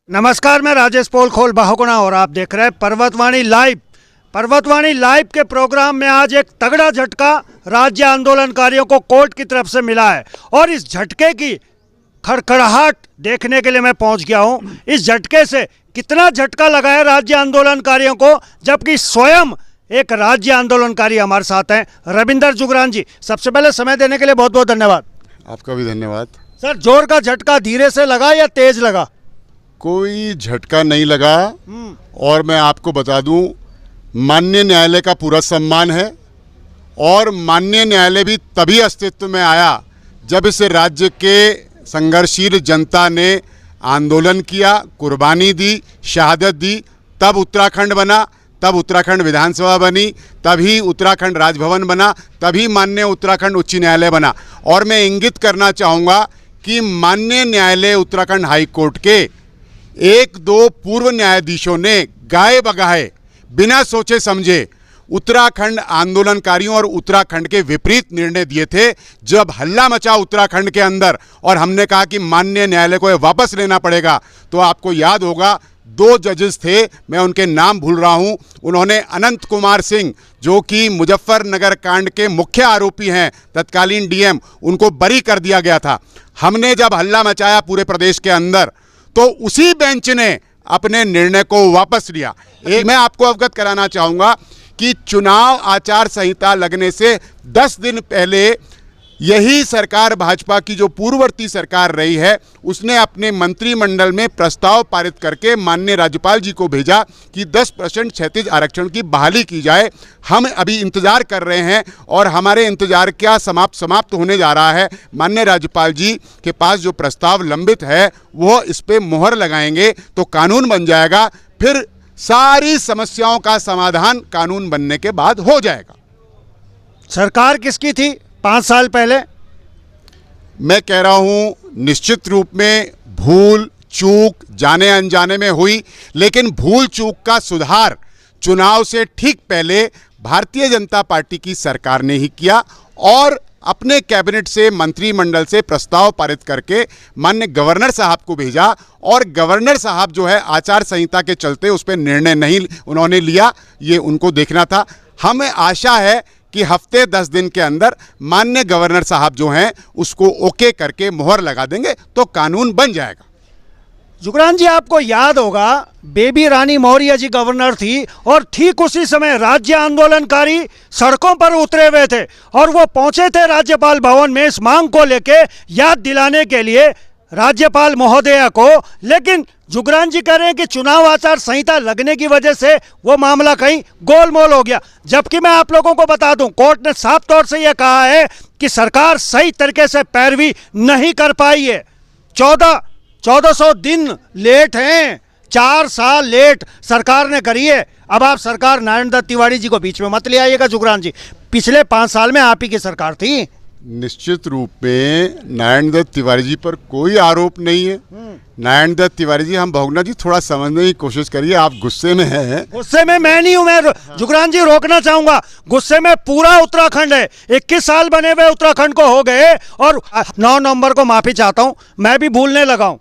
नमस्कार, मैं राजेश पोलखोल बाहुगुणा और आप देख रहे हैं पर्वतवाणी लाइव। पर्वतवाणी लाइव के प्रोग्राम में आज एक तगड़ा झटका राज्य आंदोलनकारियों को कोर्ट की तरफ से मिला है और इस झटके की खड़खड़ाहट देखने के लिए मैं पहुंच गया हूं। इस झटके से कितना झटका लगा है राज्य आंदोलनकारियों को, जबकि स्वयं एक राज्य आंदोलनकारी हमारे साथ हैं, रविंदर जुगरान जी। सबसे पहले समय देने के लिए बहुत बहुत धन्यवाद। आपका भी धन्यवाद। सर, जोर का झटका धीरे से लगा या तेज लगा? कोई झटका नहीं लगा और मैं आपको बता दूं, माननीय न्यायालय का पूरा सम्मान है और माननीय न्यायालय भी तभी अस्तित्व में आया जब इस राज्य के संघर्षशील जनता ने आंदोलन किया, कुर्बानी दी, शहादत दी, तब उत्तराखंड बना, तब उत्तराखंड विधानसभा बनी, तभी उत्तराखंड राजभवन बना, तभी माननीय उत्तराखंड उच्च न्यायालय बना। और मैं इंगित करना चाहूँगा कि माननीय न्यायालय उत्तराखंड हाई कोर्ट के एक दो पूर्व न्यायाधीशों ने गाए बगाए बिना सोचे समझे उत्तराखंड आंदोलनकारियों और उत्तराखंड के विपरीत निर्णय दिए थे। जब हल्ला मचा उत्तराखंड के अंदर और हमने कहा कि माननीय न्यायालय को ये वापस लेना पड़ेगा, तो आपको याद होगा दो जजेस थे, मैं उनके नाम भूल रहा हूं, उन्होंने अनंत कुमार सिंह जो कि मुजफ्फरनगर कांड के मुख्य आरोपी हैं, तत्कालीन डीएम, उनको बरी कर दिया गया था। हमने जब हल्ला मचाया पूरे प्रदेश के अंदर तो उसी बेंच ने अपने निर्णय को वापस लिया। मैं आपको अवगत कराना चाहूँगा कि चुनाव आचार संहिता लगने से 10 दिन पहले यही सरकार, भाजपा की जो पूर्ववर्ती सरकार रही है, उसने अपने मंत्रिमंडल में प्रस्ताव पारित करके माननीय राज्यपाल जी को भेजा कि 10% क्षैतिज आरक्षण की बहाली की जाए। हम अभी इंतजार कर रहे हैं और हमारे इंतजार क्या समाप्त होने जा रहा है। माननीय राज्यपाल जी के पास जो प्रस्ताव लंबित है वो इस पर मोहर लगाएंगे तो कानून बन जाएगा। फिर सारी समस्याओं का समाधान कानून बनने के बाद हो जाएगा। सरकार किसकी थी 5 साल पहले? मैं कह रहा हूं निश्चित रूप में भूल चूक जाने अनजाने में हुई, लेकिन भूल चूक का सुधार चुनाव से ठीक पहले भारतीय जनता पार्टी की सरकार ने ही किया और अपने कैबिनेट से, मंत्रिमंडल से प्रस्ताव पारित करके माननीय गवर्नर साहब को भेजा और गवर्नर साहब जो है आचार संहिता के चलते उस पर निर्णय नहीं उन्होंने लिया, ये उनको देखना था। हमें आशा है कि हफ्ते 10 दिन के अंदर माननीय गवर्नर साहब जो हैं उसको ओके करके मोहर लगा देंगे तो कानून बन जाएगा। जुगरान जी, आपको याद होगा बेबी रानी मौर्य जी गवर्नर थी और ठीक उसी समय राज्य आंदोलनकारी सड़कों पर उतरे हुए थे और वो पहुंचे थे राज्यपाल भवन में इस मांग को लेके याद दिलाने के लिए राज्यपाल महोदया को। लेकिन जुगरान जी कह रहे हैं कि चुनाव आचार संहिता लगने की वजह से वो मामला कहीं गोलमोल हो गया, जबकि मैं आप लोगों को बता दूं कोर्ट ने साफ तौर से यह कहा है कि सरकार सही तरीके से पैरवी नहीं कर पाई है। 1400 दिन लेट हैं, 4 साल लेट सरकार ने करी है। अब आप सरकार नारायण दत्त तिवारी जी को बीच में मत ले आइएगा जुगरान जी, पिछले 5 साल में आप ही की सरकार थी। निश्चित रूप में नारायण दत्त तिवारी जी पर कोई आरोप नहीं है। नारायण दत्त तिवारी जी, हम बहुगुणा जी थोड़ा समझने की कोशिश करिए, आप गुस्से में हैं। गुस्से में मैं नहीं हूं, मैं जुगरान जी रोकना चाहूंगा। गुस्से में पूरा उत्तराखंड है। 21 साल बने हुए उत्तराखंड को हो गए और 9 नवंबर को माफी चाहता हूं, मैं भी भूलने लगा हूं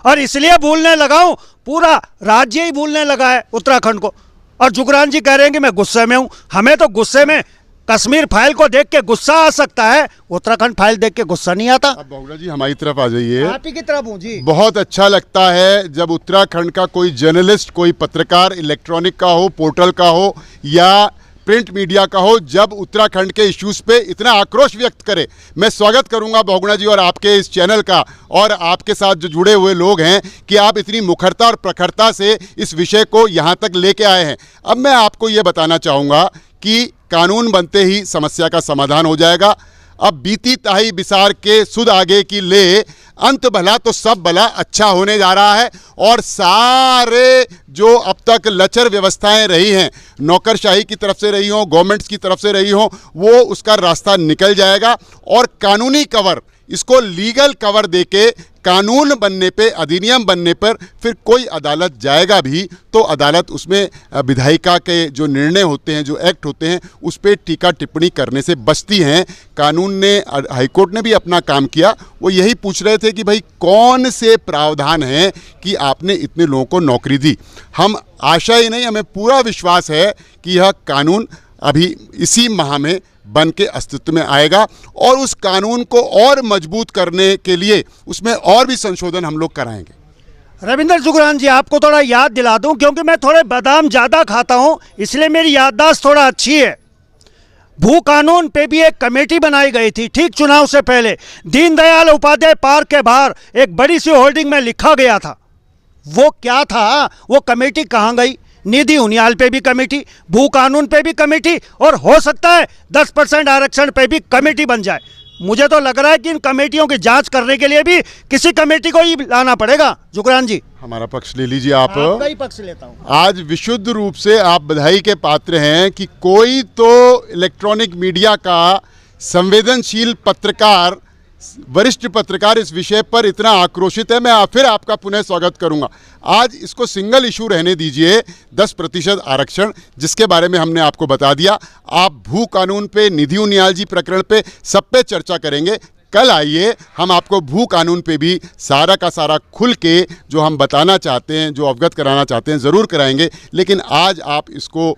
और इसलिए भूलने लगा हूं, पूरा राज्य ही भूलने लगा है उत्तराखंड को। और जुगरान जी कह रहे हैं कि मैं गुस्से में हूं। हमें तो गुस्से में कश्मीर फाइल को देख के गुस्सा आ सकता है, उत्तराखंड फाइल देख के गुस्सा नहीं आता। अब बहुगुणा जी हमारी तरफ आ जाइए। आप ही की तरफ हूं जी। बहुत अच्छा लगता है जब उत्तराखंड का कोई जर्नलिस्ट, कोई पत्रकार, इलेक्ट्रॉनिक का हो, पोर्टल का हो या प्रिंट मीडिया का हो, जब उत्तराखंड के इश्यूज पे इतना आक्रोश व्यक्त करे। मैं स्वागत करूंगा बहुगुणा जी और आपके इस चैनल का और आपके साथ जो जुड़े हुए लोग हैं कि आप इतनी मुखरता और प्रखरता से इस विषय को यहाँ तक लेके आए हैं। अब मैं आपको ये बताना चाहूँगा कि कानून बनते ही समस्या का समाधान हो जाएगा। अब बीती ताही बिसार के सुध आगे की ले, अंत भला तो सब भला अच्छा होने जा रहा है और सारे जो अब तक लचर व्यवस्थाएं रही हैं, नौकरशाही की तरफ से रही हों, गवर्नमेंट्स की तरफ से रही हों, वो उसका रास्ता निकल जाएगा और कानूनी कवर इसको लीगल कवर देके कानून बनने पे, अधिनियम बनने पर फिर कोई अदालत जाएगा भी तो अदालत उसमें विधायिका के जो निर्णय होते हैं, जो एक्ट होते हैं, उस पर टीका टिप्पणी करने से बचती हैं। कानून ने, हाईकोर्ट ने भी अपना काम किया। वो यही पूछ रहे थे कि भाई कौन से प्रावधान हैं कि आपने इतने लोगों को नौकरी दी। हम आशा ही नहीं, हमें पूरा विश्वास है कि यह कानून अभी इसी माह में बन के अस्तित्व में आएगा और उस कानून को और मजबूत करने के लिए उसमें और भी संशोधन हम लोग कराएंगे। रविंद्र जुगरान जी, आपको थोड़ा याद दिला दूं क्योंकि मैं थोड़े बादाम ज़्यादा खाता हूं, इसलिए मेरी याददाश्त थोड़ा अच्छी है। भू कानून पे भी एक कमेटी बनाई गई थी ठीक चुनाव से पहले। दीनदयाल उपाध्याय पार्क के बाहर एक बड़ी सी होर्डिंग में लिखा गया था। वो क्या था? वो कमेटी कहाँ गई? निधि उनियाल पे भी कमेटी, भू कानून पे भी कमेटी, और हो सकता है 10% आरक्षण पे भी कमेटी बन जाए। मुझे तो लग रहा है कि इन कमेटियों की जांच करने के लिए भी किसी कमेटी को ही लाना पड़ेगा। जुगरान जी, हमारा पक्ष ले लीजिए आप। आपका ही पक्ष लेता हूं। आज विशुद्ध रूप से आप बधाई के पात्र हैं कि कोई तो इलेक्ट्रॉनिक मीडिया का संवेदनशील पत्रकार, वरिष्ठ पत्रकार इस विषय पर इतना आक्रोशित है। मैं फिर आपका पुनः स्वागत करूंगा। आज इसको सिंगल इशू रहने दीजिए, 10% आरक्षण, जिसके बारे में हमने आपको बता दिया। आप भू कानून पे, निधि उनियाल जी प्रकरण पे, सब पे चर्चा करेंगे। कल आइए, हम आपको भू कानून पे भी सारा का सारा खुल के जो हम बताना चाहते हैं, जो अवगत कराना चाहते हैं, ज़रूर कराएंगे। लेकिन आज आप इसको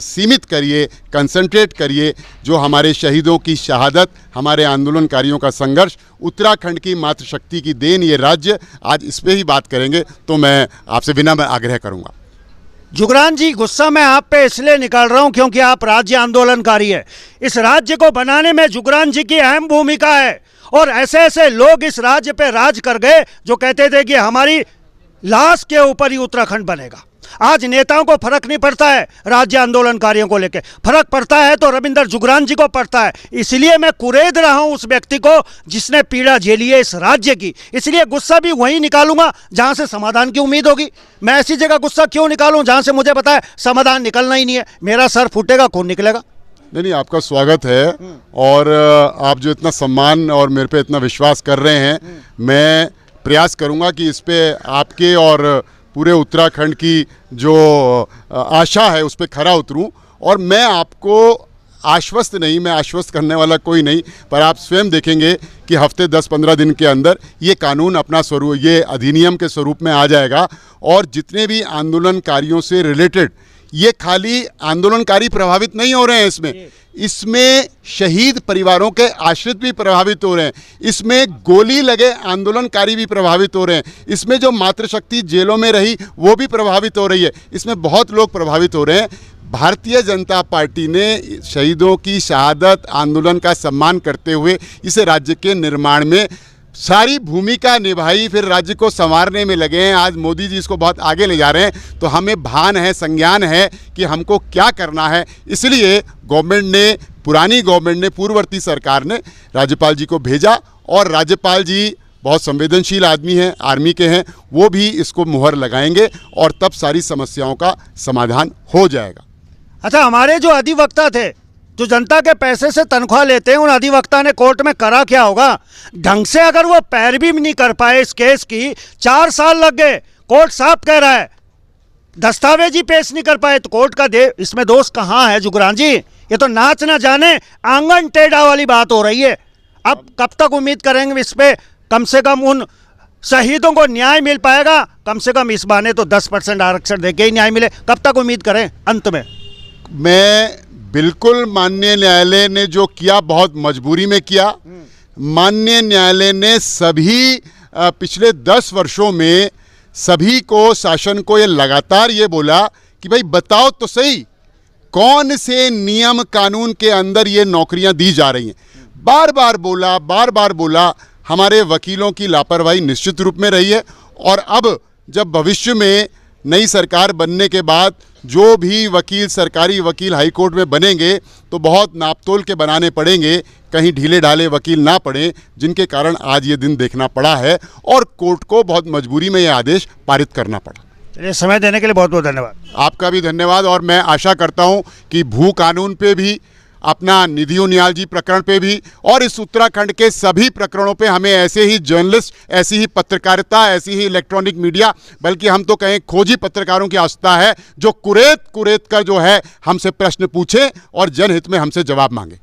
सीमित करिए, कंसंट्रेट करिए। जो हमारे शहीदों की शहादत, हमारे आंदोलनकारियों का संघर्ष, उत्तराखंड की मातृशक्ति की देन ये राज्य, आज इस पर ही बात करेंगे। तो मैं आपसे विनम्र आग्रह करूँगा। जुगरान जी, गुस्सा मैं आप पे इसलिए निकाल रहा हूं क्योंकि आप राज्य आंदोलनकारी है। इस राज्य को बनाने में जुगरान जी की अहम भूमिका है और ऐसे ऐसे लोग इस राज्य पे राज कर गए जो कहते थे कि हमारी लाश के ऊपर ही उत्तराखंड बनेगा। आज नेताओं को फर्क नहीं पड़ता है, राज्य आंदोलनकारियों को लेकर फर्क पड़ता है तो रविंद्र जुगरान जी को पड़ता है। इसलिए मैं कुरेद रहा हूं उस व्यक्ति को जिसने पीड़ा झेली है इस राज्य की। इसलिए गुस्सा भी वहीं निकालूंगा जहां से समाधान की उम्मीद होगी। मैं ऐसी जगह गुस्सा क्यों निकालूं जहां से मुझे पता है समाधान निकलना ही नहीं है। मेरा सर फूटेगा, खून निकलेगा। नहीं, आपका स्वागत है। और आप जो इतना सम्मान और मेरे पे इतना विश्वास कर रहे हैं, मैं प्रयास करूंगा कि इस पे आपके और पूरे उत्तराखंड की जो आशा है उस पर खरा उतरूं। और मैं आपको आश्वस्त नहीं, मैं आश्वस्त करने वाला कोई नहीं, पर आप स्वयं देखेंगे कि हफ्ते 10-15 दिन के अंदर ये कानून अपना स्वरूप, ये अधिनियम के स्वरूप में आ जाएगा। और जितने भी आंदोलनकारियों से रिलेटेड, ये खाली आंदोलनकारी प्रभावित नहीं हो रहे हैं, इसमें शहीद परिवारों के आश्रित भी प्रभावित हो रहे हैं, इसमें गोली लगे आंदोलनकारी भी प्रभावित हो रहे हैं, इसमें जो मातृशक्ति जेलों में रही वो भी प्रभावित हो रही है, इसमें बहुत लोग प्रभावित हो रहे हैं। भारतीय जनता पार्टी ने शहीदों की शहादत आंदोलन का सम्मान करते हुए इस राज्य के निर्माण में सारी भूमिका निभाई, फिर राज्य को संवारने में लगे हैं। आज मोदी जी इसको बहुत आगे ले जा रहे हैं, तो हमें भान है, संज्ञान है कि हमको क्या करना है। इसलिए गवर्नमेंट ने, पुरानी गवर्नमेंट ने, पूर्ववर्ती सरकार ने राज्यपाल जी को भेजा और राज्यपाल जी बहुत संवेदनशील आदमी हैं, आर्मी के हैं, वो भी इसको मुहर लगाएंगे और तब सारी समस्याओं का समाधान हो जाएगा। अच्छा, हमारे जो अधिवक्ता थे, जो जनता के पैसे से तनख्वाह लेते हैं, उन अधिवक्ता ने कोर्ट में करा क्या होगा? ढंग से अगर वो पैरवी नहीं कर पाए इस केस की, 4 साल लग गए, कोर्ट साफ कह रहा है, दस्तावेज ही पेश नहीं कर पाए, तो कोर्ट का इसमें दोष कहाँ है जुगरान जी? ये तो नाच ना जाने आंगन टेढ़ा वाली बात हो रही है। अब कब तक उम्मीद करेंगे इस पे? कम से कम उन शहीदों को न्याय मिल पाएगा? कम से कम इस बहाने तो 10% आरक्षण देके ही न्याय मिले। कब तक उम्मीद करें? अंत में मैं बिल्कुल, माननीय न्यायालय ने जो किया बहुत मजबूरी में किया। माननीय न्यायालय ने सभी पिछले 10 वर्षों में सभी को, शासन को ये लगातार ये बोला कि भाई बताओ तो सही, कौन से नियम कानून के अंदर ये नौकरियां दी जा रही हैं। बार बार बोला। हमारे वकीलों की लापरवाही निश्चित रूप में रही है। और अब जब भविष्य में नई सरकार बनने के बाद जो भी वकील, सरकारी वकील हाई कोर्ट में बनेंगे तो बहुत नापतोल के बनाने पड़ेंगे, कहीं ढीले ढाले वकील ना पड़े, जिनके कारण आज ये दिन देखना पड़ा है और कोर्ट को बहुत मजबूरी में ये आदेश पारित करना पड़ा। ये समय देने के लिए बहुत बहुत धन्यवाद। आपका भी धन्यवाद। और मैं आशा करता हूँ कि भू कानून पे भी अपना निधि उनियाल जी प्रकरण पे भी, और इस उत्तराखंड के सभी प्रकरणों पे हमें ऐसे ही जर्नलिस्ट, ऐसी ही पत्रकारिता, ऐसी ही इलेक्ट्रॉनिक मीडिया, बल्कि हम तो कहें खोजी पत्रकारों की आवश्यकता है जो कुरेद कुरेद कर जो है हमसे प्रश्न पूछे और जनहित में हमसे जवाब मांगे।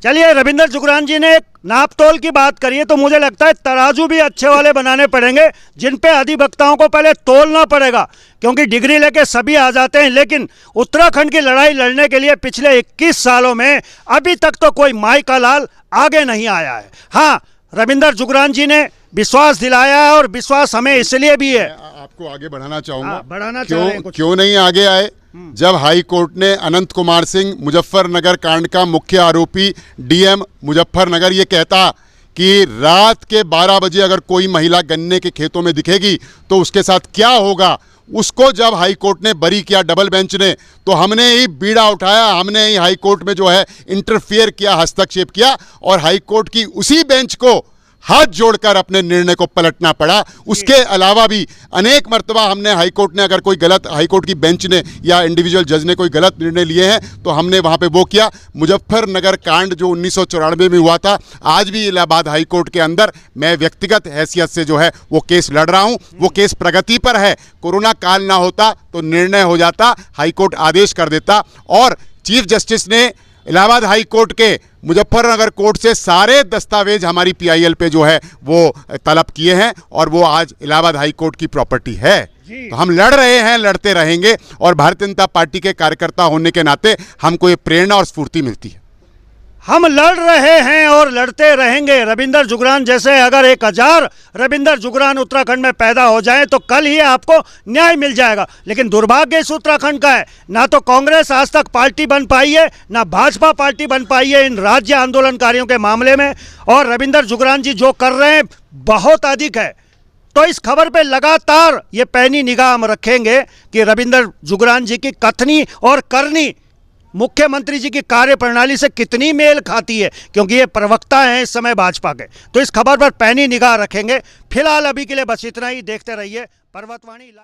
चलिए, रविंदर जुगरान जी ने एक नापतोल की बात करी है, तो मुझे लगता है तराजू भी अच्छे वाले बनाने पड़ेंगे जिन पे अधिवक्ताओं को पहले तोलना पड़ेगा, क्योंकि डिग्री लेके सभी आ जाते हैं, लेकिन उत्तराखंड की लड़ाई लड़ने के लिए पिछले 21 सालों में अभी तक तो कोई माई का लाल आगे नहीं आया है। हाँ, रविंदर जुगरान जी ने विश्वास दिलाया है, और विश्वास हमें इसलिए भी है। आपको आगे बढ़ाना चाहूंगा। बढ़ाना चाह रहे हैं कुछ? क्यों नहीं आगे आए? जब हाई कोर्ट ने अनंत कुमार सिंह मुजफ्फरनगर कांड का मुख्य आरोपी डीएम मुजफ्फरनगर ये कहता कि रात के 12 बजे अगर कोई महिला गन्ने के खेतों में दिखेगी तो उसके साथ क्या होगा, उसको जब हाई कोर्ट ने बरी किया, डबल बेंच ने, तो हमने ही बीड़ा उठाया, हमने ही हाई कोर्ट में जो है इंटरफेयर किया, हस्तक्षेप किया, और हाई कोर्ट की उसी बेंच को हाथ जोड़कर अपने निर्णय को पलटना पड़ा। उसके अलावा भी अनेक मर्तबा हमने हाईकोर्ट ने अगर कोई गलत, हाईकोर्ट की बेंच ने या इंडिविजुअल जज ने कोई गलत निर्णय लिए हैं तो हमने वहाँ पे वो किया। मुजफ्फरनगर कांड जो 1994 में हुआ था, आज भी इलाहाबाद हाईकोर्ट के अंदर मैं व्यक्तिगत हैसियत से जो है वो केस लड़ रहा हूँ। वो केस प्रगति पर है। कोरोना काल ना होता तो निर्णय हो जाता, हाईकोर्ट आदेश कर देता, और चीफ जस्टिस ने इलाहाबाद हाई कोर्ट के मुजफ्फरनगर कोर्ट से सारे दस्तावेज हमारी पीआईएल पे जो है वो तलब किए हैं, और वो आज इलाहाबाद हाई कोर्ट की प्रॉपर्टी है। तो हम लड़ रहे हैं, लड़ते रहेंगे, और भारतीय जनता पार्टी के कार्यकर्ता होने के नाते हमको ये प्रेरणा और स्फूर्ति मिलती है। हम लड़ रहे हैं और लड़ते रहेंगे। रविंदर जुगरान जैसे अगर 1000 रविंदर जुगरान उत्तराखंड में पैदा हो जाएं तो कल ही आपको न्याय मिल जाएगा। लेकिन दुर्भाग्य इस उत्तराखंड का है, ना तो कांग्रेस आज तक पार्टी बन पाई है, ना भाजपा पार्टी बन पाई है इन राज्य आंदोलनकारियों के मामले में, और रविंदर जुगरान जी जो कर रहे हैं बहुत अधिक है। तो इस खबर पे लगातार ये पैनी निगाह हम रखेंगे कि रविंदर जुगरान जी की कथनी और करनी मुख्यमंत्री जी की कार्यप्रणाली से कितनी मेल खाती है, क्योंकि ये प्रवक्ता हैं इस समय भाजपा के। तो इस खबर पर पैनी निगाह रखेंगे। फिलहाल अभी के लिए बस इतना ही। देखते रहिए पर्वतवाणी लाइव।